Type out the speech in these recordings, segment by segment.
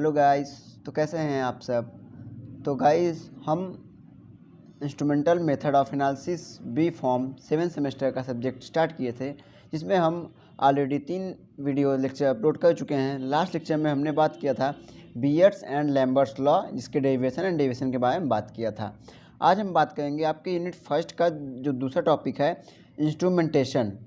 Hello guys. तो कैसे हैं आप सब। तो गाइस हम instrumental method of analysis B pharm 7 semester का सब्जेक्ट स्टार्ट किए थे, जिसमें हम ऑलरेडी 3 वीडियो लेक्चर अपलोड कर चुके हैं। लास्ट लेक्चर में हमने बात किया था बीयर्स एंड लैम्बर्ट्स लॉ, जिसके डेरिवेशन एंड डेविएशन के बारे में बात किया था। आज हम बात करेंगे आपके यूनिट फर्स्ट का जो दूसरा टॉपिक है इंस्ट्रूमेंटेशन,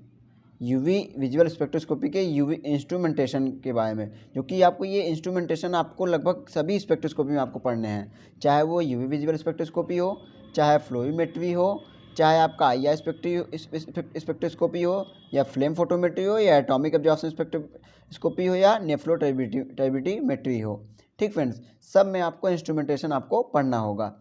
यूवी विजुअल स्पेक्ट्रोस्कोपी के यूवी इंस्ट्रूमेंटेशन के बारे में, जो कि आपको ये इंस्ट्रूमेंटेशन आपको लगभग सभी स्पेक्ट्रोस्कोपी में आपको पढ़ने हैं, चाहे वो यूवी विजुअल स्पेक्ट्रोस्कोपी हो, चाहे फ्लोरीमेट्री हो, चाहे आपका आईआर स्पेक्ट्रोस्कोपी हो, या फ्लेम फोटोमेट्री हो, या एटॉमिक ऑब्जर्वेशन स्पेक्ट्रोस्कोपी हो, या नेफ्लोटाइबिट्री हो। ठीक फ्रेंड्स, सब में आपको इंस्ट्रूमेंटेशन आपको पढ़ना होगा।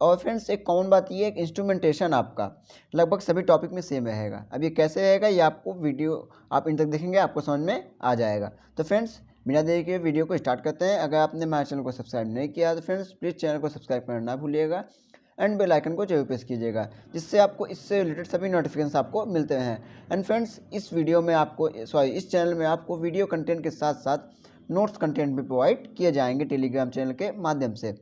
और फ्रेंड्स एक कॉमन बात ये है कि इंस्ट्रूमेंटेशन आपका लगभग सभी टॉपिक में सेम रहेगा। अब ये कैसे रहेगा, ये आपको वीडियो आप इन तक देखेंगे आपको समझ में आ जाएगा। तो फ्रेंड्स बिना देरी के वीडियो को स्टार्ट करते हैं। अगर आपने हमारे चैनल को सब्सक्राइब नहीं किया तो फ्रेंड्स प्लीज़ चैनल को सब्सक्राइब करना ना भूलिएगा एंड बेल आइकन को जरूर प्रेस कीजिएगा, जिससे आपको इससे रिलेटेड सभी नोटिफिकेशन आपको मिलते हैं। एंड फ्रेंड्स इस वीडियो में आपको इस चैनल में आपको वीडियो कंटेंट के साथ साथ नोट्स कंटेंट भी प्रोवाइड किए जाएंगे टेलीग्राम चैनल के माध्यम से,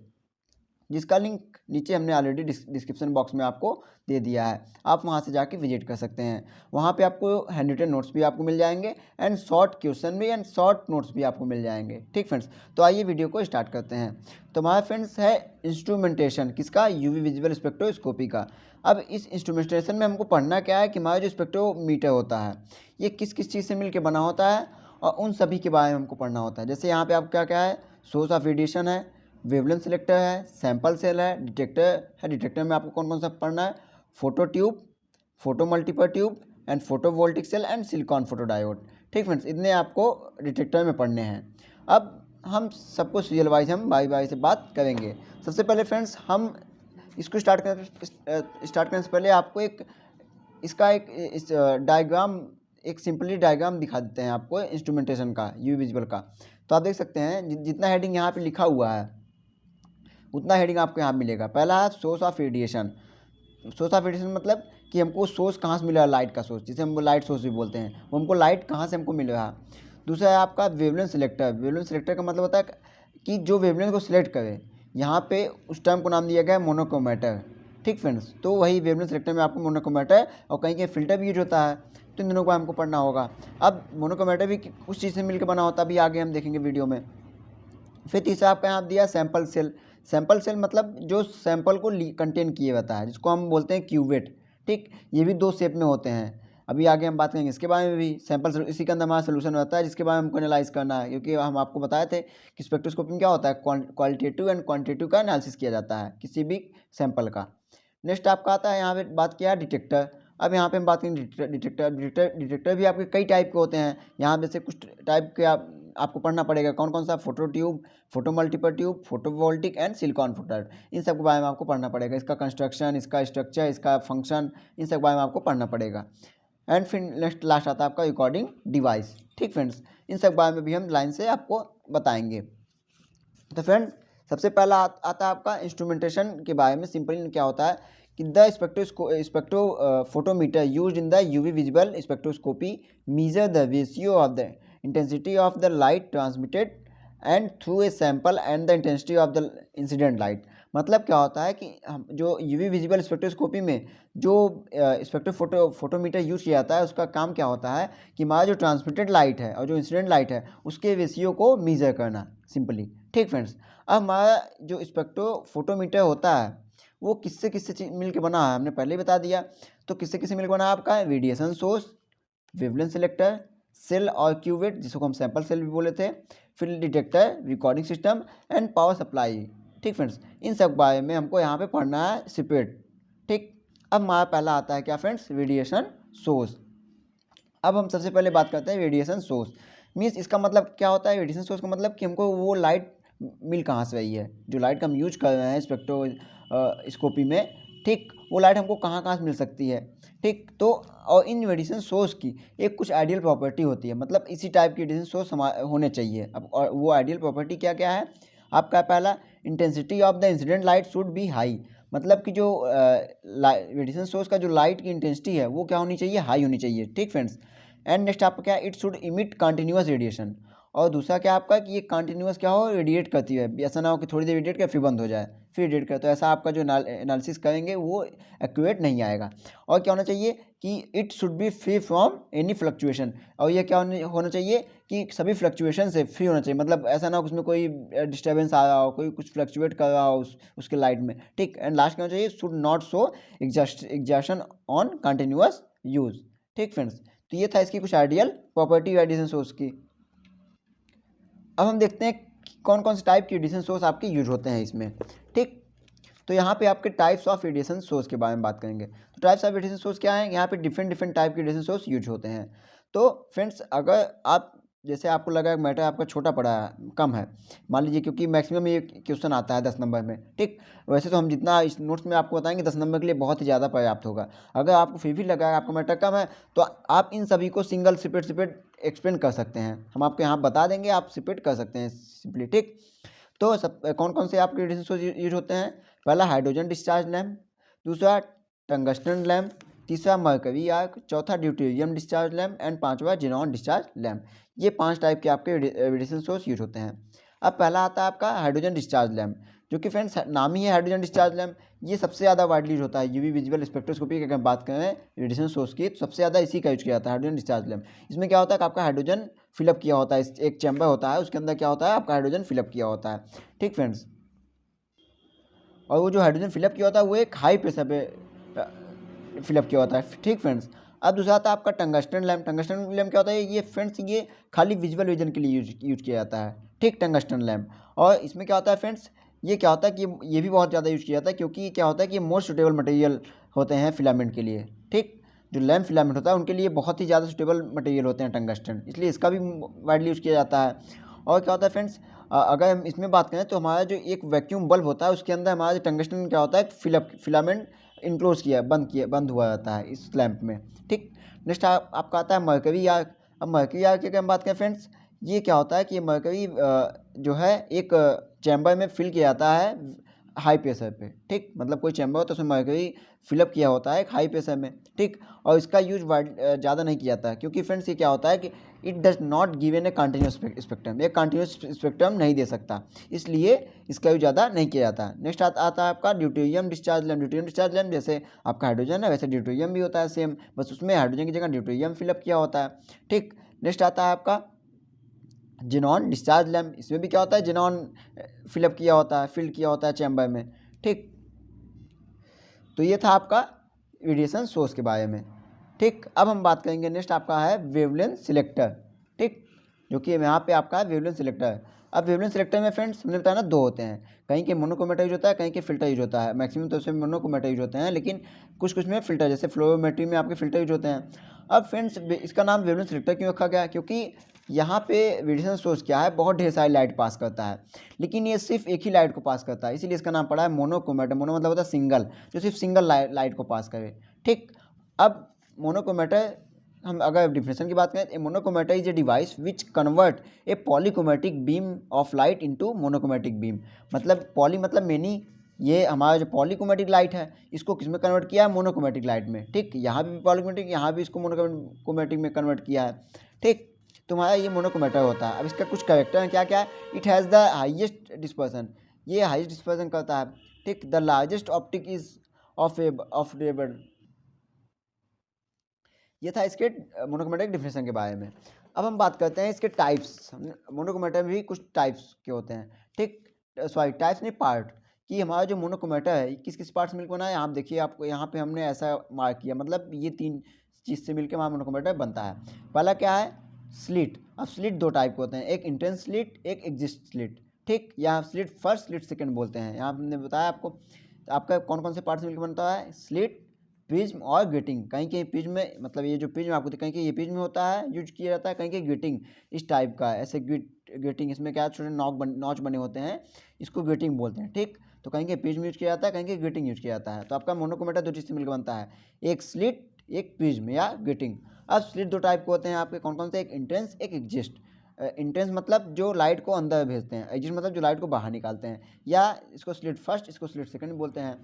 जिसका लिंक नीचे हमने ऑलरेडी डिस्क्रिप्शन बॉक्स में आपको दे दिया है। आप वहां से जाके विजिट कर सकते हैं। वहां पे आपको हैंड रिटन नोट्स भी आपको मिल जाएंगे एंड शॉर्ट क्वेश्चन भी एंड शॉर्ट नोट्स भी आपको मिल जाएंगे। ठीक फ्रेंड्स, तो आइए वीडियो को स्टार्ट करते हैं। तो हमारा फ्रेंड्स है इंस्ट्रूमेंटेशन किसका, यूवी विजुअल स्पेक्ट्रोस्कोपी का। अब इस इंस्ट्रूमेंटेशन में हमको पढ़ना क्या है कि हमारा जो स्पेक्ट्रोमीटर होता है ये किस किस चीज़ से मिलकर बना होता है, और उन सभी के बारे में हमको पढ़ना होता है। जैसे यहाँ पे आप क्या क्या है, सोर्स ऑफ रेडिएशन है, वेवलेंथ सिलेक्टर है, सैंपल सेल है, डिटेक्टर है। डिटेक्टर में आपको कौन कौन सा पढ़ना है, photo tube, photo multiple tube and photo voltaic cell and silicon photodiode. ठीक फ्रेंड्स, इतने आपको डिटेक्टर में पढ़ने हैं। अब हम सबको सीरियल वाइज हम बारी बारी से बात करेंगे। सबसे पहले फ्रेंड्स हम इसको स्टार्ट करने से पहले आपको इसका एक डायग्राम, एक सिंपली डायग्राम दिखा देते हैं आपको इंस्ट्रूमेंटेशन का, यूवी विजुअल का। तो आप देख सकते हैं जितना हेडिंग यहाँ पे लिखा हुआ है उतना हेडिंग आपको यहाँ मिलेगा। पहला है source of radiation. Source of radiation मतलब कि हमको सोर्स कहाँ से मिल रहा है, लाइट का सोर्स, जिसे हम लाइट सोर्स भी बोलते हैं, वो हमको लाइट कहाँ से हमको मिल रहा है। दूसरा है आपका वेवलेंथ सिलेक्टर। वेवलेंथ सिलेक्टर का मतलब होता है कि जो वेवलेंथ को सिलेक्ट करे, यहाँ पे उस टर्म को नाम दिया गया है मोनोक्रोमेटर। ठीक फ्रेंड्स, तो वही वेवलेंथ सिलेक्टर में आपको मोनोक्रोमेटर और कहीं के फिल्टर भी यूज होता है, तो इन दोनों को हमको पढ़ना होगा। अब मोनोक्रोमेटर भी उस चीज़ से मिलकर बना होता है, अभी आगे हम देखेंगे वीडियो में। फिर तीसरा आपका यहाँ दिया सैंपल सेल। सैंपल सेल मतलब जो सैंपल को कंटेन किए रहता है, जिसको हम बोलते हैं क्यूवेट। ठीक, ये भी 2 शेप में होते हैं, अभी आगे हम बात करेंगे इसके बारे में भी। सैंपल इसी के अंदर हमारा सोल्यूशन रहता है, जिसके बारे में हमको एनालाइज करना है, क्योंकि हम आपको बताए थे कि स्पेक्ट्रोस्कोपी में क्या होता है, क्वालिटेटिव एंड क्वांटिटेटिव का एनालिसिस किया जाता है किसी भी सैंपल का। नेक्स्ट आपका आता है यहाँ पे बात किया है डिटेक्टर। अब यहाँ पे हम बात करेंगे डिटेक्टर भी आपके कई टाइप के होते हैं। यहाँ पे से कुछ टाइप के आपको पढ़ना पड़ेगा, कौन कौन सा, photo tube, photo multiple tube, photo voltaic and silicon photodiode. इन सब के बारे में आपको पढ़ना पड़ेगा, इसका कंस्ट्रक्शन, इसका स्ट्रक्चर, इसका फंक्शन, इन सब के बारे में आपको पढ़ना पड़ेगा। एंड फिर नेक्स्ट लास्ट आता है आपका रिकॉर्डिंग डिवाइस। ठीक फ्रेंड्स, इन सब के बारे में भी हम लाइन से आपको बताएंगे। तो फ्रेंड सबसे पहला आता है आपका इंस्ट्रूमेंटेशन के बारे में। सिंपली क्या होता है कि the spectro photometer used in the UV visual spectroscopy measure the ratio of the intensity of the light transmitted and through a sample and the intensity of the incident light. मतलब क्या होता है कि हम जो यूवी विजुअल स्पेक्ट्रोस्कोपी में जो photometer use किया जाता है, उसका काम क्या होता है कि हमारा जो ट्रांसमिटेड लाइट है और जो इंसिडेंट लाइट है उसके रेशियो को मेजर करना सिंपली। ठीक फ्रेंड्स, अब हमारा जो फोटोमीटर होता है वो किससे किससे मिल के बना है, हमने पहले ही बता दिया। तो किससे किससे मिल के बना है आपका, radiation source, wavelength selector, cell और क्यूवेट, जिसको हम सैंपल सेल भी बोले थे, फिर detector, recording system and power supply. ठीक फ्रेंड्स, इन सब बारे में हमको यहाँ पे पढ़ना है सेपरेट। ठीक, अब हमारा पहला आता है क्या फ्रेंड्स, रेडिएशन सोर्स। अब हम सबसे पहले बात करते हैं रेडिएशन सोर्स। मीन्स इसका मतलब क्या होता है, रेडिएशन सोर्स का मतलब कि हमको वो लाइट मिल कहाँ से रही है, जो लाइट का हम यूज कर रहे हैं स्पेक्ट्रोस्कोपी में। ठीक, वो लाइट हमको कहाँ कहाँ से मिल सकती है। ठीक, तो और इन रेडिएशन सोर्स की एक कुछ आइडियल प्रॉपर्टी होती है, मतलब इसी टाइप की रेडिएशन सोर्स होने चाहिए। अब और वो आइडियल प्रॉपर्टी क्या क्या है आपका, पहला intensity of the incident light should be high. मतलब कि जो रेडिएशन सोर्स का जो लाइट की इंटेंसिटी है वो क्या होनी चाहिए, हाई होनी चाहिए। ठीक फ्रेंड्स, एंड नेक्स्ट आपका क्या, it should emit continuous radiation. और दूसरा क्या आपका कि ये कंटिन्यूस क्या हो, रेडिएट करती है, ऐसा ना हो कि थोड़ी देर रेडिएट कर फिर बंद हो जाए, फिर रेडिएट करे, तो ऐसा आपका जो एनालिसिस करेंगे वो एक्यूरेट नहीं आएगा। और क्या होना चाहिए कि it should be free from any fluctuation, और ये क्या होना चाहिए कि सभी फ्लक्चुएशन से फ्री होना चाहिए, मतलब ऐसा ना हो उसमें कोई डिस्टर्बेंस आ रहा हो, कोई कुछ फ्लक्चुएट कर रहा हो उसके लाइट में, ठीक। एंड लास्ट क्या होना चाहिए, should not show exertion on continuous use, ठीक फ्रेंड्स। तो ये था इसकी कुछ आइडियल प्रॉपर्टी रेडिएशन सोर्स की। अब हम देखते हैं कि कौन कौन से टाइप के रेडिएशन सोर्स आपके यूज होते हैं इसमें, ठीक। तो यहाँ पे आपके टाइप्स ऑफ रेडिएशन सोर्स के बारे में बात करेंगे। तो टाइप्स ऑफ रेडिएशन सोर्स क्या है, यहाँ पे डिफरेंट डिफरेंट टाइप के रेडिएशन सोर्स यूज होते हैं। तो फ्रेंड्स, अगर आप जैसे आपको लगा मैटर आपका छोटा पड़ा है, कम है, मान लीजिए, क्योंकि मैक्सिमम ये क्वेश्चन आता है 10 नंबर में, ठीक। वैसे तो हम जितना इस नोट्स में आपको बताएंगे 10 नंबर के लिए बहुत ही ज़्यादा पर्याप्त होगा। अगर आपको फिर भी लगा आपका मैटर कम है तो आप इन सभी को सिंगल सेपरेट एक्सप्लेन कर सकते हैं, हम आपको यहाँ बता देंगे, आप सेपरेट कर सकते हैं सिंपली, ठीक। तो सब कौन कौन से आपके रेडिएशन सोर्स यूज होते हैं, पहला हाइड्रोजन डिस्चार्ज लैम्प, दूसरा टंगस्टन लैम्प, तीसरा मरकरी आर्क, चौथा ड्यूटेरियम डिस्चार्ज लैम्प एंड पांचवा जिनॉन डिस्चार्ज लैम्प। ये 5 टाइप के आपके रेडिएशन सोर्स यूज होते हैं। अब पहला आता है आपका हाइड्रोजन डिस्चार्ज लैम्प, जो कि फ्रेंड्स नाम ही है हाइड्रोजन डिस्चार्ज लैम्प। ये सबसे ज़्यादा वाइडली यूज होता है यूवी विजुअल स्पेक्ट्रोस्कोपी की अगर बात करें रेडिएशन सोर्स की, तो सबसे ज़्यादा इसी का यूज किया जाता है, हाइड्रोजन डिस्चार्ज लैम्प। इसमें क्या होता है कि आपका हाइड्रोजन फिलअप किया होता है, एक चैम्बर होता है, उसके अंदर क्या होता है आपका हाइड्रोजन फिलअप किया होता है, ठीक फ्रेंड्स। और वो जो हाइड्रोजन फिलअप किया होता है वो एक हाई प्रेशर पे फिलअप किया होता है, ठीक फ्रेंड्स। अब दूसरा आता है आपका टंगस्टन लैम्प। टंगस्टन लैम्प क्या होता है, ये फ्रेंड्स ये खाली विजुअल विजन के लिए यूज किया जाता है, ठीक, टंगस्टन लैम्प। और इसमें क्या होता है फ्रेंड्स, ये क्या होता है कि ये भी बहुत ज़्यादा यूज किया जाता है, क्योंकि क्या होता है कि ये मोस्ट सुटेबल मटेरियल होते हैं फिलामेंट के लिए, ठीक। जो लैम्प फिलामेंट होता है उनके लिए बहुत ही ज़्यादा सुटेबल मटेरियल होते हैं टंगस्टन, इसलिए इसका भी वाइडली यूज किया जाता है। और क्या होता है फ्रेंड्स, अगर हम इसमें बात करें तो हमारा जो एक वैक्यूम बल्ब होता है उसके अंदर हमारा जो टंगस्टन क्या होता है फिलामेंट इनक्लोज बंद हुआ जाता है इस लैंप में, ठीक। नेक्स्ट आपका आता है मरकरी आर्क। अब मरकरी आर्क की अगर हम बात करें फ्रेंड्स, ये क्या होता है कि मरकरी जो है एक चैम्बर में फिल किया जाता है हाई प्रेशर पे, ठीक। मतलब कोई चैम्बर होता है उसमें मरकरी फिलअप किया होता है एक हाई प्रेशर में, ठीक। और इसका यूज ज़्यादा नहीं किया जाता है, क्योंकि फ्रेंड्स ये क्या होता है कि it does not given a continuous spectrum, ये कंटिन्यूस स्पेक्ट्रम नहीं दे सकता, इसलिए इसका यूज ज़्यादा नहीं किया जाता। नेक्स्ट आता है आपका deuterium discharge lamp. Deuterium discharge lamp जैसे आपका हाइड्रोजन है वैसे ड्यूटेरियम भी होता है सेम, बस उसमें हाइड्रोजन की जगह ड्यूटेरियम फिलअप किया होता है, ठीक। नेक्स्ट आता है आपका जिनॉन डिस्चार्ज लैम्प। इसमें भी क्या होता है, जिनॉन फिलअप किया होता है, फिल किया होता है चैम्बर में, ठीक। तो ये था आपका रेडिएशन सोर्स के बारे में, ठीक। अब हम बात करेंगे नेक्स्ट आपका है वेवलेंथ सिलेक्टर, ठीक, जो कि यहाँ पे आपका है वेवलेंथ सिलेक्टर। अब वेवलेंथ सिलेक्टर में फ्रेंड्स हमने बताया ना 2 होते हैं, कहीं के मोनोक्रोमेटर यूज होता है, कहीं के फिल्टर यूज होता है। मैक्सिमम तो उसमें मोनोक्रोमेटर यूज होते हैं, लेकिन कुछ कुछ में फिल्टर, जैसे फ्लोरोमेट्री में आपके फिल्टर यूज होते हैं। अब फ्रेंड्स इसका नाम वेवलेंथ सिलेक्टर क्यों रखा गया, क्योंकि यहाँ पे रेडिएशन सोर्स क्या है, बहुत ढेर सारी लाइट पास करता है, लेकिन ये सिर्फ एक ही लाइट को पास करता है, इसीलिए इसका नाम पड़ा है मोनोक्रोमेटर। मोनो मतलब होता है सिंगल, जो सिर्फ सिंगल लाइट को पास करे, ठीक। अब मोनोक्रोमेटर हम अगर डिफिनेशन की बात करें, monochromator is a device which convert A polychromatic beam of light into monochromatic beam. मतलब पॉली मतलब मेनी, ये हमारा जो पॉलीक्रोमेटिक लाइट है इसको किस में कन्वर्ट किया है, मोनोक्रोमेटिक लाइट में, ठीक। यहाँ भी पॉलीक्रोमेटिक, यहाँ भी इसको मोनोक्रोमेटिक में कन्वर्ट किया है, ठीक। तुम्हारा ये मोनोक्रोमेटर होता है। अब इसका कुछ कैरेक्टर है, क्या क्या है, it has the highest dispersion, ये हाइएस्ट डिस्पर्सन करता है, ठीक। The largest optic is of rebar. ये था इसके मोनोक्रोमेटिक डिफिनेशन के बारे में। अब हम बात करते हैं इसके टाइप्स। मोनोक्रोमेटर में भी कुछ टाइप्स के होते हैं, ठीक। सॉरी टाइप्स नहीं, पार्ट, कि हमारा जो मोनोक्रोमेटर है किस किस पार्ट से मिलकर बना है। आप देखिए, आपको यहाँ पे हमने ऐसा मार्क किया, मतलब ये 3 चीज़ से मिलकर हमारा मोनोक्रोमेटर बनता है। पहला क्या है, स्लिट। अब स्लिट 2 टाइप के होते हैं, एक इंटेंस स्लिट, एक एग्जिस्ट स्लिट, ठीक। यहाँ स्लिट फर्स्ट स्लिट सेकेंड बोलते हैं। यहाँ हमने बताया आपको, तो आपका कौन कौन से पार्ट से मिलकर बनता है, स्लिट, प्रिज्म और ग्रेटिंग। कहीं कहीं प्रिज्म में, मतलब ये जो प्रिज्म आपको कहीं कहीं ये प्रिज्म होता है यूज किया जाता है, कहीं कहीं ग्रेटिंग इस टाइप का, ऐसे ग्रेटिंग, इसमें क्या छोटे नॉच बने होते हैं, इसको ग्रेटिंग बोलते हैं, ठीक। तो कहीं कहीं प्रिज्म यूज किया जाता है, कहीं कहीं ग्रेटिंग यूज किया जाता है। तो आपका मोनोक्रोमेटर 2 चीज़ से मिलकर बनता है, एक स्लिट, एक प्रिज्म या ग्रेटिंग। अब स्लिट 2 टाइप के होते हैं आपके, कौन कौन से, एक इंटेंस, एक एग्जिस्ट। इंटेंस मतलब जो लाइट को अंदर भेजते हैं, एग्जिस्ट मतलब जो लाइट को बाहर निकालते हैं, या इसको स्लिट फर्स्ट, इसको स्लिट सेकंड बोलते हैं।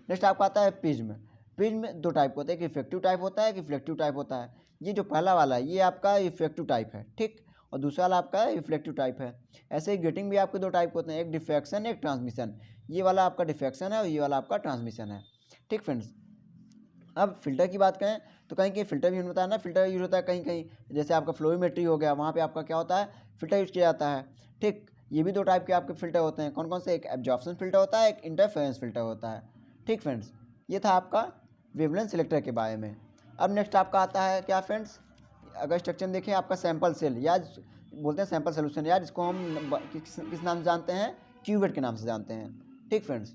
नेक्स्ट आपका आता है प्रिज्म। प्रिज्म 2 टाइप होते हैं, एक इफेक्टिव टाइप होता है, एक रिफ्लेक्टिव टाइप होता है। ये जो पहला वाला है ये आपका इफेक्टिव टाइप है, ठीक। और दूसरा वाला आपका रिफ्लेक्टिव टाइप है। ऐसे ही ग्रेटिंग भी आपके दो टाइप होते हैं, एक डिफ्रैक्शन एक ट्रांसमिशन। ये वाला आपका डिफ्रैक्शन है और ये वाला आपका ट्रांसमिशन है। ठीक फ्रेंड्स, अब फिल्टर की बात करें तो कहीं कहीं फिल्टर भी हमने बताया ना, फिल्टर यूज होता है कहीं कहीं, जैसे आपका फ्लोरीमेट्री हो गया, वहाँ पे आपका क्या होता है, फिल्टर यूज किया जाता है। ठीक, ये भी दो टाइप के आपके फिल्टर होते हैं। कौन कौन से, एक एब्जॉर्प्शन फिल्टर होता है, एक इंटरफेरेंस फिल्टर होता है। ठीक फ्रेंड्स, ये था आपका वेवलेंथ सिलेक्टर के बारे में। अब नेक्स्ट आपका आता है क्या फ्रेंड्स, अगर स्ट्रक्चर देखें आपका सैंपल सेल, या बोलते हैं सैंपल सोल्यूशन, या जिसको हम किस नाम से जानते हैं, क्यूवेट के नाम से जानते हैं। ठीक फ्रेंड्स,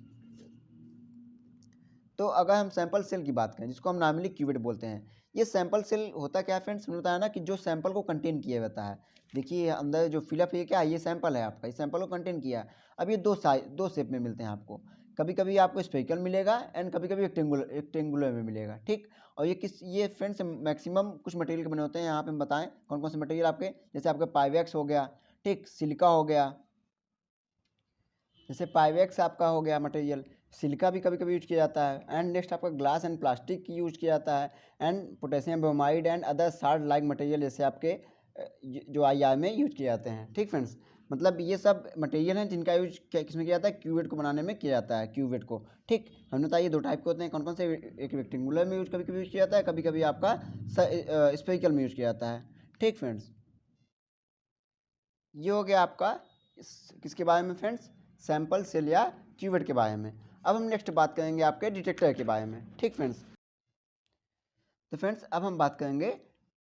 तो अगर हम सैंपल सेल की बात करें, जिसको हम नॉर्मली क्यूवेट बोलते हैं, ये सैंपल सेल होता क्या है फ्रेंड्स, हमने बताया ना कि जो सैंपल को कंटेन किया रहता है। देखिए अंदर जो फिलअप है क्या है, ये सैंपल है आपका, इस सैंपल को कंटेन किया है। अब ये दो शेप में मिलते हैं आपको, कभी कभी आपको स्फेरिकल मिलेगा एंड कभी कभी रेक्टेंगुलर में मिलेगा। ठीक, और ये फ्रेंड्स मैक्सिमम कुछ मटेरियल के बने होते हैं। यहाँ पे हम बताएं कौन कौन से मटेरियल आपके, जैसे आपका पाइवैक्स हो गया, ठीक, सिलिका हो गया, जैसे पाइवैक्स आपका हो गया मटेरियल, सिलिका भी कभी कभी यूज किया जाता है। एंड नेक्स्ट आपका ग्लास एंड प्लास्टिक यूज किया जाता है, and potassium bromide and other salt like material, जैसे आपके जो IR में यूज किए जाते हैं। ठीक फ्रेंड्स, मतलब ये सब मटेरियल हैं जिनका यूज किसमें किया जाता है, क्यूवेट को बनाने में किया जाता है, क्यूवेट को। ठीक, हमने बताया ये दो टाइप के होते हैं, कौन कौन से, एक रेक्टेंगुलर में कभी कभी यूज किया जाता है, कभी कभी आपका स्फेरिकल में यूज किया जाता है। ठीक फ्रेंड्स, ये हो गया आपका किसके बारे में फ्रेंड्स, सैंपल सेल या क्यूवेट के बारे में। अब हम नेक्स्ट बात करेंगे आपके डिटेक्टर के बारे में। ठीक फ्रेंड्स, तो फ्रेंड्स अब हम बात करेंगे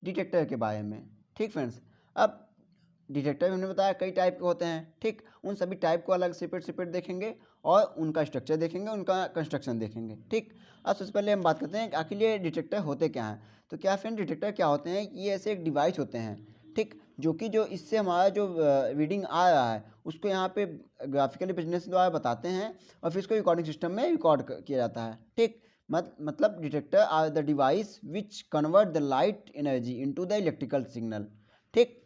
डिटेक्टर के बारे में। ठीक फ्रेंड्स, अब डिटेक्टर हमने बताया कई टाइप के होते हैं। ठीक, उन सभी टाइप को अलग सेपरेट देखेंगे और उनका स्ट्रक्चर देखेंगे, उनका कंस्ट्रक्शन देखेंगे। ठीक, अब सबसे पहले हम बात करते हैं आखिर ये डिटेक्टर होते क्या हैं। तो क्या फ्रेंड डिटेक्टर क्या होते हैं, ये ऐसे एक डिवाइस होते हैं, ठीक, जो इससे हमारा जो रीडिंग आ रहा है उसको यहाँ पे ग्राफिकली प्रेजेंटेशन द्वारा बताते हैं और फिर इसको रिकॉर्डिंग सिस्टम में रिकॉर्ड किया जाता है। ठीक, मतलब detector are the device which convert the light energy into the electrical signal, ठीक,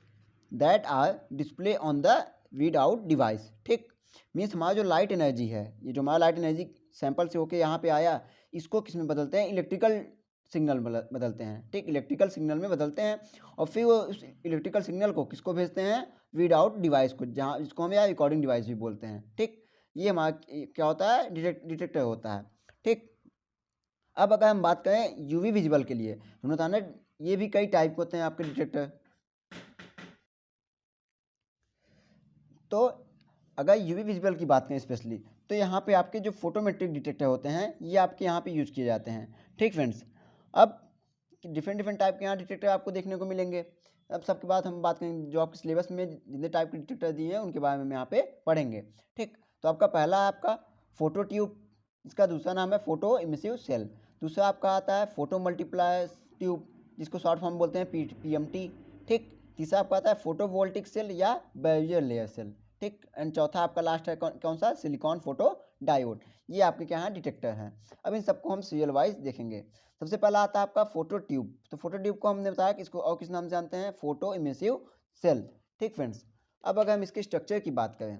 that are display on the read out device. ठीक, मीन्स हमारा जो लाइट एनर्जी है, ये जो हमारा लाइट एनर्जी सैंपल से होके यहाँ पे आया, इसको किस में बदलते हैं, इलेक्ट्रिकल सिग्नल बदलते हैं। ठीक, इलेक्ट्रिकल सिग्नल में बदलते हैं और फिर वो उस इलेक्ट्रिकल सिग्नल को किसको भेजते हैं, रीड आउट डिवाइस को, जहाँ जिसको हम यार रिकॉर्डिंग डिवाइस भी बोलते हैं। ठीक, ये हमारा क्या होता है, डिटेक्टर होता है। ठीक, अब अगर हम बात करें यूवी विजिबल के लिए, हमने बताया ना ये भी कई टाइप के होते हैं आपके डिटेक्टर। तो अगर यूवी विजिबल की बात करें स्पेशली, तो यहाँ पे आपके जो फोटोमेट्रिक डिटेक्टर होते हैं ये आपके यहाँ पे यूज किए जाते हैं। ठीक फ्रेंड्स, अब डिफरेंट टाइप के यहाँ डिटेक्टर आपको देखने को मिलेंगे। अब सबके बाद हम बात करेंगे जो आपके सिलेबस में जितने टाइप के डिटेक्टर दिए हैं उनके बारे में यहाँ पे पढ़ेंगे। ठीक, तो आपका पहला है आपका फोटो ट्यूब, इसका दूसरा नाम है फोटो इमिसिव सेल, दूसरा आपका आता है फोटो मल्टीप्लायर ट्यूब, जिसको शॉर्ट फॉर्म बोलते हैं PMT। ठीक, तीसरा आपका आता है फोटो वोल्टिक सेल या बैरियर लेयर सेल। ठीक, एंड चौथा आपका लास्ट है कौन सा, सिलिकॉन फोटो डायोड। ये आपके क्या हैं, डिटेक्टर हैं। अब इन सबको हम सीरियल वाइज देखेंगे। सबसे पहला आता है आपका फोटो ट्यूब। तो फोटो ट्यूब को हमने बताया कि इसको और किस नाम से जानते हैं, फोटो इमिसिव सेल। ठीक फ्रेंड्स, अब अगर हम इसके स्ट्रक्चर की बात करें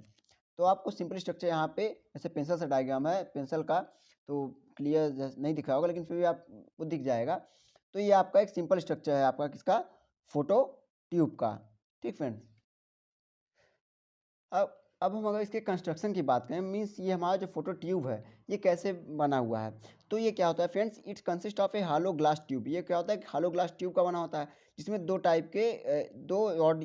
तो आपको सिंपल स्ट्रक्चर यहाँ पे ऐसे पेंसिल से डायग्राम है पेंसिल का, तो क्लियर नहीं दिख रहा होगा लेकिन फिर भी आपको दिख जाएगा। तो ये आपका एक सिंपल स्ट्रक्चर है आपका किसका, फोटो ट्यूब का। ठीक फ्रेंड्स, अब हम अगर इसके कंस्ट्रक्शन की बात करें, मीन्स ये हमारा जो फोटो ट्यूब है ये कैसे बना हुआ है। तो ये क्या होता है friends, it's consist of A hello glass tube. ये क्या होता है, हालो ग्लास ट्यूब का बना होता है, जिसमें दो टाइप के दो रॉड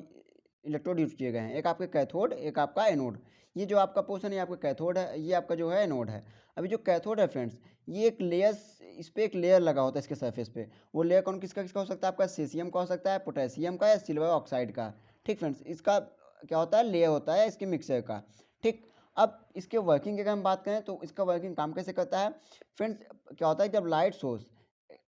इलेक्ट्रोड यूज किए गए हैं, एक आपके कैथोड एक आपका एनोड। ये जो आपका पोर्शन है आपका कैथोड है, ये आपका जो है एनोड है। अभी जो कैथोड है फ्रेंड्स, ये एक लेयर, इस पर एक लेयर लगा होता है इसके सरफेस पे। वो लेयर कौन किसका किसका हो सकता है, आपका सीसियम का हो सकता है, पोटेशियम का या सिल्वर ऑक्साइड का। ठीक फ्रेंड्स, इसका क्या होता है, लेयर होता है इसके मिक्सर का। ठीक, अब इसके वर्किंग की अगर हम बात करें तो इसका वर्किंग काम कैसे करता है फ्रेंड्स, क्या होता है जब लाइट सोर्स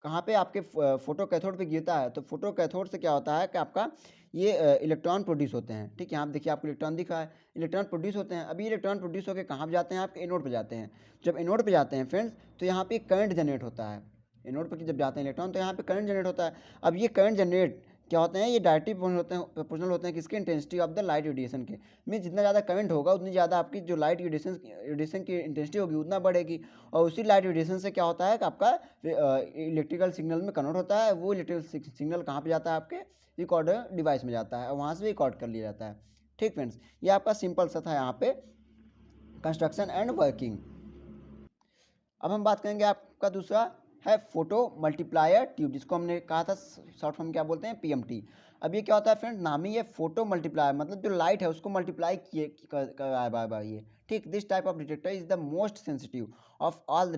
कहाँ पे आपके फोटो कैथोड पे गिरता है, तो फोटो कैथोड से क्या होता है कि आपका ये इलेक्ट्रॉन प्रोड्यूस होते हैं। ठीक है, यहाँ पे देखिए आपको इलेक्ट्रॉन दिख रहा है, इलेक्ट्रॉन प्रोड्यूस होते हैं। अभी इलेक्ट्रॉन प्रोड्यूस होकर कहाँ पे जाते हैं, आपके एनोड पे जाते हैं। जब एनोड पे जाते हैं फ्रेंड्स, तो यहाँ पे करंट जनरेट होता है। एनोड पर जब जाते हैं इलेक्ट्रॉन तो यहाँ पे करंट जनरेट होता है। अब ये करंट जनरेट क्या होते हैं, ये डायरेक्टली प्रोपोर्शनल होते हैं किसके, intensity of the light radiation के। मीन जितना ज़्यादा करंट होगा उतनी ज़्यादा आपकी जो लाइट रेडिएशन की इंटेंसिटी होगी उतना बढ़ेगी, और उसी लाइट रेडिएशन से क्या होता है कि आपका इलेक्ट्रिकल सिग्नल में कन्वर्ट होता है। वो इलेक्ट्रिकल सिग्नल कहाँ पे जाता है, आपके रिकॉर्डर डिवाइस में जाता है और वहाँ से रिकॉर्ड कर लिया जाता है। ठीक फ्रेंड्स, ये आपका सिंपल सा था यहाँ पे कंस्ट्रक्शन एंड वर्किंग। अब हम बात करेंगे आपका दूसरा है फोटो मल्टीप्लायर ट्यूब, जिसको हमने कहा था शॉर्ट फॉर्म क्या बोलते हैं, पीएमटी। अब ये क्या होता है फ्रेंड, नाम ही है फोटो मल्टीप्लायर, मतलब जो लाइट है उसको मल्टीप्लाई किए कर बार बार ये। ठीक, this type of detector is the most sensitive of all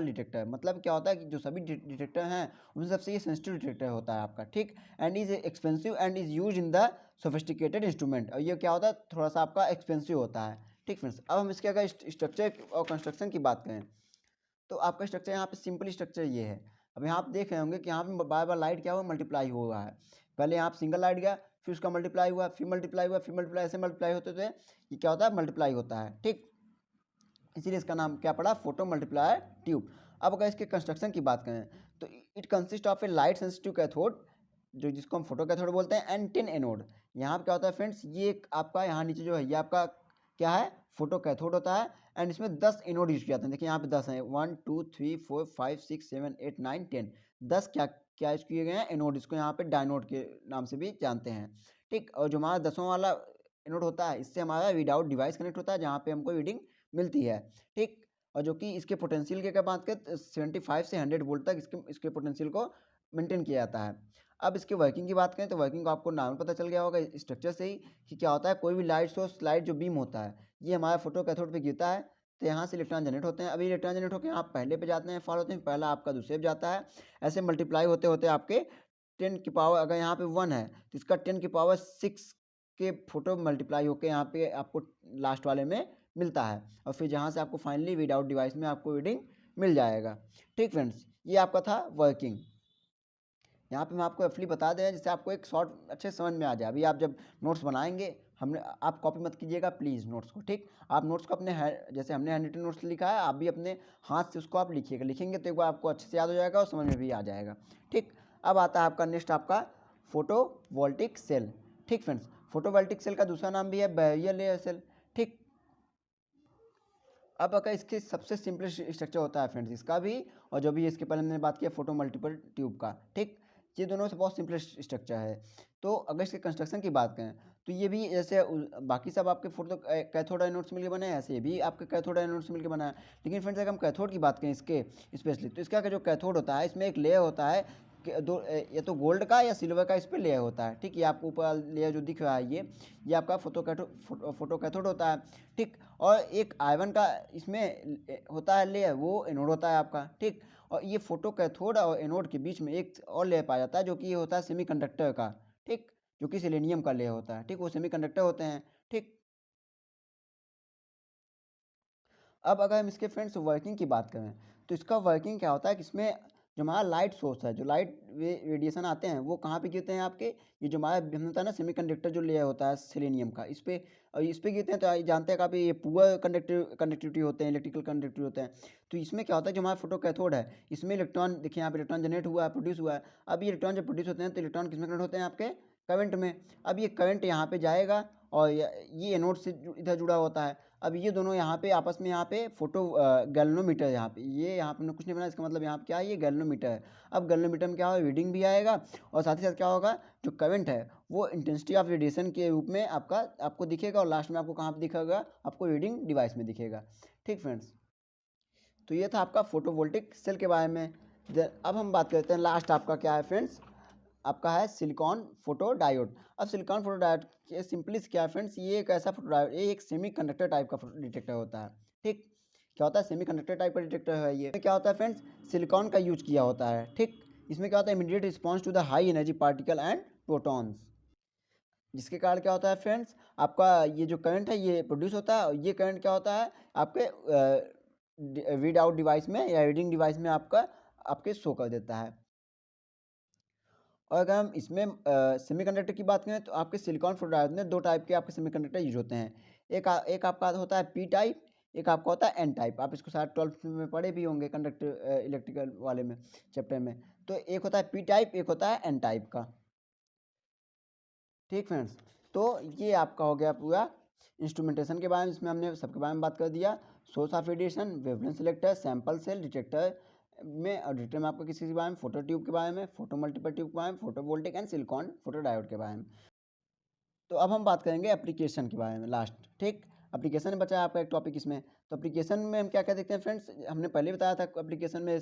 detector, मतलब क्या होता है कि जो सभी डिटेक्टर हैं उन सबसे ये सेंसिटिव डिटेक्टर होता है आपका। ठीक, and is expensive and is use in the sophisticated instrument, और ये क्या होता है थोड़ा सा आपका एक्सपेंसिव होता है। ठीक फ्रेंड्स, अब हम इसके अगर स्ट्रक्चर और कंस्ट्रक्शन की बात करें तो आपका स्ट्रक्चर यहाँ पे सिंपल स्ट्रक्चर ये है। अब यहाँ आप देख रहे होंगे कि यहाँ पे बार बार लाइट क्या हुआ, मल्टीप्लाई हो रहा है। पहले यहाँ पे सिंगल लाइट गया, फिर उसका मल्टीप्लाई हुआ, फिर मल्टीप्लाई हुआ, फिर मल्टीप्लाई, ऐसे मल्टीप्लाई होते हुए ये क्या होता है, मल्टीप्लाई होता है। ठीक, इसीलिए इसका नाम क्या पड़ा, फोटो मल्टीप्लायर ट्यूब। अब अगर इसके कंस्ट्रक्शन की बात करें तो it consist of A light sensitive cathode, जो जिसको हम फोटो कैथोड बोलते हैं, एंड 10 एनोड। यहाँ पे क्या होता है फ्रेंड्स, ये एक आपका यहाँ नीचे जो है ये आपका क्या है, फोटो कैथोड होता है, एंड इसमें 10 एनोड यूज किया जाते हैं। देखिए यहाँ पे 10 है, 1 2 3 4 5 6 7 8 9 10, 10 क्या क्या यूज किए गए हैं, एनोड, इसको यहाँ पे डायनोड के नाम से भी जानते हैं। ठीक, और जो हमारा 10वां वाला एनोड होता है इससे हमारा रीड आउट डिवाइस कनेक्ट होता है जहाँ पे हमको रीडिंग मिलती है। ठीक, और जो कि इसके पोटेंशियल की क्या बात करें 75 से 100 वोल्ट तक इसके पोटेंशियल को मेंटेन किया जाता है। अब इसके वर्किंग की बात करें तो वर्किंग को आपको नाम पता चल गया होगा स्ट्रक्चर से ही कि क्या होता है, कोई भी लाइट सोर्स, लाइट जो बीम होता है ये हमारा फोटो कैथोड पे गिरता है, तो यहाँ से इलेक्ट्रॉन जनरेट होते हैं। अभी इलेक्ट्रॉन जनरेट होकर यहाँ पहले पे जाते हैं, फॉल होते हैं, पहला आपका दूसरे पे जाता है, ऐसे मल्टीप्लाई होते होते आपके 10 की पावर, अगर यहाँ पे 1 है तो इसका 10 की पावर 6 के फोटो मल्टीप्लाई होकर यहाँ पे आपको लास्ट वाले में मिलता है, और फिर जहाँ से आपको फाइनली विदाउट डिवाइस में आपको रीडिंग मिल जाएगा। ठीक फ्रेंड्स, ये आपका था वर्किंग। यहाँ पे हम आपको रफली बता दें जिससे आपको एक शॉर्ट अच्छे समझ में आ जाए। अभी आप जब नोट्स बनाएंगे, हमने आप कॉपी मत कीजिएगा प्लीज़ नोट्स को। ठीक, आप नोट्स को अपने जैसे हमने हैंड रिटन नोट्स लिखा है, आप भी अपने हाथ से उसको आप लिखिएगा, लिखेंगे तो एक बार आपको अच्छे से याद हो जाएगा और समझ में भी आ जाएगा। ठीक, अब आता है आपका नेक्स्ट आपका फोटोवोल्टिक सेल। ठीक फ्रेंड्स, फोटोवोल्टिक सेल का दूसरा नाम भी है बैरियर लेयर सेल। ठीक, अब अगर इसके सबसे सिंपलेस्ट स्ट्रक्चर होता है फ्रेंड्स इसका भी, और जो भी इसके पहले हमने बात किया फोटो मल्टीपल ट्यूब का। ठीक, ये दोनों से बहुत सिंपलेस्ट स्ट्रक्चर है। तो अगर इसके कंस्ट्रक्शन की बात करें तो ये भी जैसे बाकी सब आपके फोटो कैथोड एनोड से मिलकर बने हैं, ऐसे ये भी आपके कैथोड एनोड से मिलकर बना है। लेकिन फ्रेंड्स अगर हम कैथोड की बात करें इसके स्पेशली, तो इसका जो कैथोड होता है इसमें एक लेयर होता है दो, या तो गोल्ड का या सिल्वर का इस पर लेयर होता है। ठीक, ये आपको ऊपर लेयर जो दिख रहा है ये आपका फोटो कैथोड होता है। ठीक, और एक आयरन का इसमें होता है लेयर, वो एनोड होता है आपका। ठीक, और ये फोटो कैथोड और एनोड के बीच में एक और लेयर पाया जाता है जो कि ये होता है सेमीकंडक्टर का। ठीक, जो कि सिलेनियम का लेयर होता है। ठीक, वो सेमीकंडक्टर होते हैं। ठीक, अब अगर हम इसके फ्रेंड्स वर्किंग की बात करें तो इसका वर्किंग क्या होता है कि इसमें जो हमारा लाइट सोर्स है, जो लाइट रेडिएशन आते हैं वो कहाँ पे गिरते हैं आपके, ये जो हमारा हमने होता है ना सेमीकंडक्टर जो लेयर होता है सेलेनियम का, इस पे गिरते हैं। तो आप जानते हैं काफ़ी ये पुअर कंडक्टिविटी होते हैं, इलेक्ट्रिकल कंडक्टिविटी होते हैं। तो इसमें क्या होता है जो हमारा फोटो कैथोड है इसमें इलेक्ट्रॉन, देखिए यहाँ पे इलेक्ट्रॉन जनरेट हुआ है, प्रोड्यूस हुआ है। अब ये इलेक्ट्रॉन जब प्रोड्यूस होते हैं तो इलेक्ट्रॉन किसमें कनेक्ट होते हैं, आपके करंट में। अब ये करंट यहाँ पे जाएगा और ये एनोड से इधर जुड़ा होता है। अब ये दोनों यहाँ पे आपस में यहाँ पे फोटो गैल्वेनोमीटर, यहाँ पे ये यहाँ पे कुछ नहीं बना, इसका मतलब यहाँ पे क्या है, ये गैल्वेनोमीटर है। अब गैल्वेनोमीटर में क्या होगा, रीडिंग भी आएगा और साथ ही साथ क्या होगा, जो करंट है वो इंटेंसिटी ऑफ रेडिएशन के रूप में आपको दिखेगा, और लास्ट में आपको कहाँ पे दिखेगा, आपको रीडिंग डिवाइस में दिखेगा। ठीक फ्रेंड्स, तो ये था आपका फोटोवोल्टिक सेल के बारे में। अब हम बात करते हैं लास्ट आपका क्या है फ्रेंड्स, आपका है सिलिकॉन फोटो डायोड। अब सिलिकॉन फोटो डायोड के सिंपली क्या है फ्रेंड्स, ये एक ऐसा फोटो डायोड, ये एक सेमी कंडक्टर टाइप का डिटेक्टर होता है। ठीक, क्या होता है, सेमी कंडक्टर टाइप का डिटेक्टर है ये। क्या होता है फ्रेंड्स, सिलिकॉन का यूज किया होता है। ठीक, इसमें क्या होता है, immediate response to the high energy particle and protons, जिसके कारण क्या होता है फ्रेंड्स, आपका ये जो करंट है ये प्रोड्यूस होता है, और ये करंट क्या होता है आपके रीड आउट डिवाइस में या रीडिंग डिवाइस में आपके शो कर देता है। और अगर हम इसमें सेमीकंडक्टर की बात करें तो आपके सिलिकॉन फोटोडायोड में दो टाइप के आपके सेमीकंडक्टर यूज होते हैं। एक आपका होता है पी टाइप, एक आपका होता है एन टाइप। आप इसको शायद 12th में पढ़े भी होंगे कंडक्टर इलेक्ट्रिकल वाले में चैप्टर में। तो एक होता है पी टाइप, एक होता है एन टाइप का। ठीक फ्रेंड्स, तो ये आपका हो गया पूरा इंस्ट्रूमेंटेशन के बारे में, इसमें हमने सबके बारे में बात कर दिया। Source of radiation, wavelength selector, sample cell, detector में, और डिटेक्टर में आपको किसी के बारे में, फोटो ट्यूब के बारे में, फोटो मल्टीपल ट्यूब के बारे में, photo voltaic and silicon photo diode के बारे में। तो अब हम बात करेंगे एप्लीकेशन के बारे में लास्ट। ठीक, एप्लीकेशन में बचा आपका एक टॉपिक इसमें। तो एप्लीकेशन में हम क्या क्या देखते हैं फ्रेंड्स, हमने पहले बताया था एप्लीकेशन में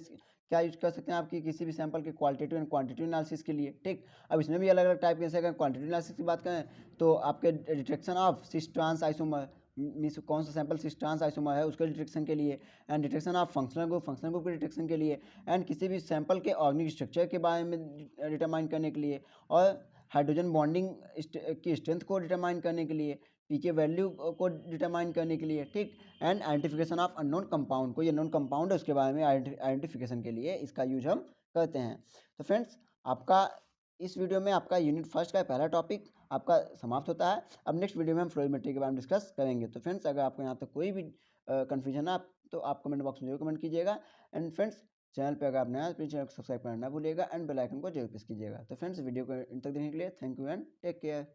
क्या यूज कर सकते हैं आपकी किसी भी सैंपल के क्वालिटेटिव एंड क्वांटिटेटिव एनालिसिस के लिए। ठीक, अब इसमें भी अलग अलग टाइप के, जैसे अगर क्वांटिटेटिव एनालिसिस की बात करें तो आपके detection of cis trans isomer, means कौन सा सैंपल सिस ट्रांस आइसोमर है उसके डिटेक्शन के लिए, and detection of functional group के डिटेक्शन के लिए, एंड किसी भी सैंपल के ऑर्गेनिक स्ट्रक्चर के बारे में डिटरमाइन करने के लिए, और हाइड्रोजन बॉन्डिंग की स्ट्रेंथ को डिटरमाइन करने के लिए, पीके वैल्यू को डिटरमाइन करने के लिए। ठीक, and identification of unknown compound, कोई अननोन कंपाउंड है उसके बारे में आइडेंटिफिकेशन के लिए इसका यूज हम करते हैं। तो फ्रेंड्स, आपका इस वीडियो में आपका यूनिट फर्स्ट का पहला टॉपिक आपका समाप्त होता है। अब नेक्स्ट वीडियो में हम फ्लोरीमेट्री के बारे में डिस्कस करेंगे। तो फ्रेंड्स, अगर आपको यहाँ तक कोई भी कन्फ्यूजन है तो आप कमेंट बॉक्स में जरूर कमेंट कीजिएगा। एंड फ्रेंड्स, चैनल पे अगर आप नया तो चैनल को सब्सक्राइब करना ना भूलिएगा एंड बेल आइकन को जरूर प्रेस कीजिएगा। तो फ्रेंड्स, वीडियो को इन तक देखने के लिए thank you and take care.